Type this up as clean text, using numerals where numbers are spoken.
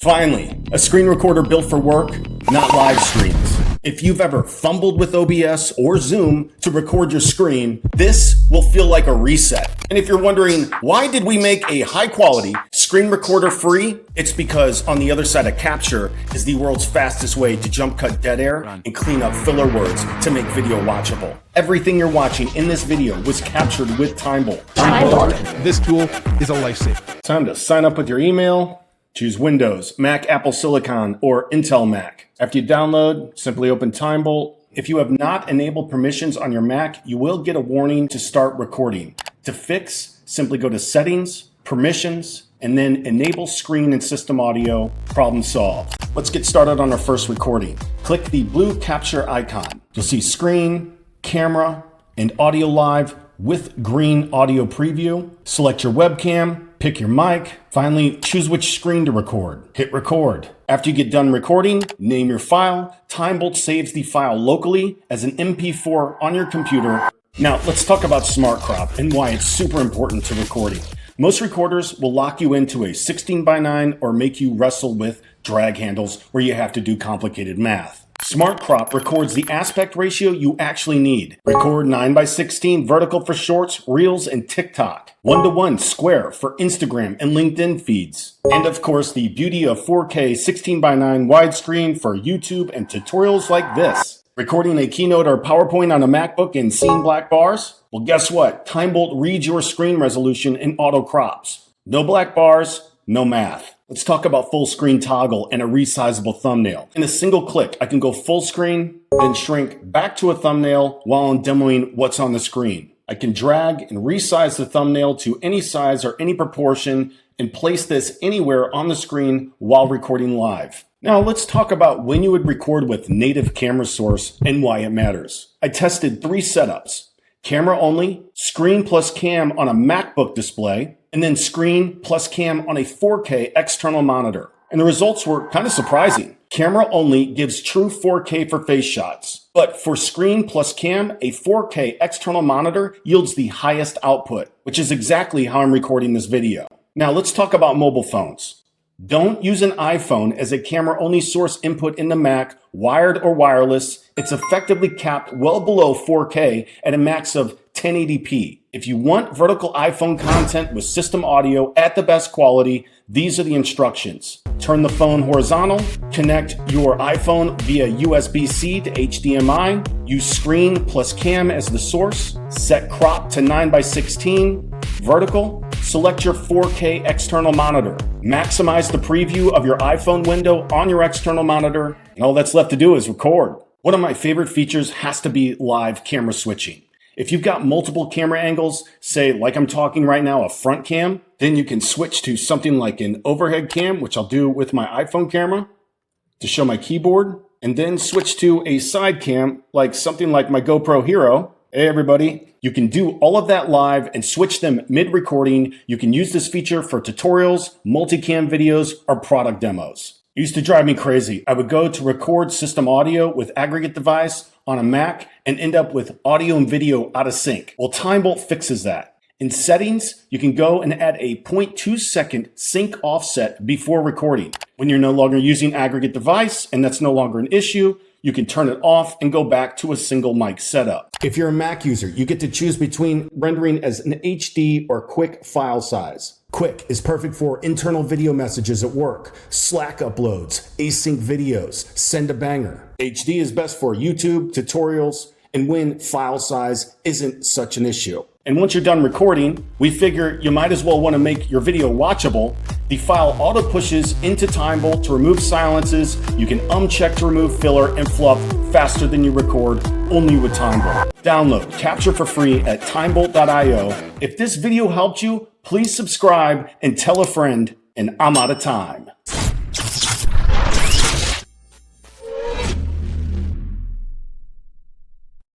Finally, a screen recorder built for work, not live streams. If you've ever fumbled with OBS or Zoom to record your screen, this will feel like a reset. And if you're wondering, why did we make a high quality screen recorder free? It's because on the other side of Capture is the world's fastest way to jump cut dead air and clean up filler words to make video watchable. Everything you're watching in this video was captured with TimeBolt. This tool is a lifesaver. Time to sign up with your email. Choose Windows, Mac, Apple Silicon, or Intel Mac. After you download, simply open TimeBolt. If you have not enabled permissions on your Mac, you will get a warning to start recording. To fix, simply go to Settings, Permissions, and then Enable Screen and System Audio. Problem solved. Let's get started on our first recording. Click the blue capture icon. You'll see Screen, Camera, and Audio Live with green audio preview. Select your webcam, pick your mic. Finally, choose which screen to record. Hit record. After you get done recording, name your file. TimeBolt saves the file locally as an MP4 on your computer. Now, let's talk about Smart Crop and why it's super important to recording. Most recorders will lock you into a 16:9 or make you wrestle with drag handles where you have to do complicated math. Smart Crop records the aspect ratio you actually need. Record 9:16 vertical for shorts, reels, and TikTok. 1:1 square for Instagram and LinkedIn feeds. And of course, the beauty of 4K 16:9 widescreen for YouTube and tutorials like this. Recording a keynote or PowerPoint on a MacBook and seeing black bars? Well, guess what? TimeBolt reads your screen resolution and auto crops. No black bars, no math. Let's talk about full screen toggle and a resizable thumbnail. In a single click, I can go full screen, then shrink back to a thumbnail while I'm demoing what's on the screen. I can drag and resize the thumbnail to any size or any proportion and place this anywhere on the screen while recording live. Now let's talk about when you would record with native camera source and why it matters. I tested 3 setups: camera only, screen plus cam on a MacBook display, and then screen plus cam on a 4K external monitor. And the results were kind of surprising. Camera only gives true 4K for face shots, but for screen plus cam, a 4K external monitor yields the highest output, which is exactly how I'm recording this video. Now let's talk about mobile phones. Don't use an iPhone as a camera-only source input in the Mac, wired or wireless. It's effectively capped well below 4K at a max of 1080p. If you want vertical iPhone content with system audio at the best quality, these are the instructions. Turn the phone horizontal, connect your iPhone via USB-C to HDMI, use screen plus cam as the source, set crop to 9:16, vertical, select your 4K external monitor, maximize the preview of your iPhone window on your external monitor, and all that's left to do is record. One of my favorite features has to be live camera switching. If you've got multiple camera angles, say like I'm talking right now, a front cam, then you can switch to something like an overhead cam, which I'll do with my iPhone camera to show my keyboard, and then switch to a side cam, like something like my GoPro Hero. Hey everybody, you can do all of that live and switch them mid-recording. You can use this feature for tutorials, multicam videos, or product demos. It used to drive me crazy. I would go to record system audio with aggregate device on a Mac and end up with audio and video out of sync. Well, TimeBolt fixes that. In settings, you can go and add a 0.2 second sync offset before recording. When you're no longer using aggregate device and that's no longer an issue, you can turn it off and go back to a single mic setup. If you're a Mac user, you get to choose between rendering as an HD or quick file size. Quick is perfect for internal video messages at work, Slack uploads, async videos, send a banger. HD is best for YouTube, tutorials, and when file size isn't such an issue. And once you're done recording, we figure you might as well want to make your video watchable. The file auto pushes into TimeBolt to remove silences. You can check to remove filler and fluff faster than you record, only with TimeBolt. Download Capture for free at timebolt.io. If this video helped you, please subscribe and tell a friend, and I'm out of time.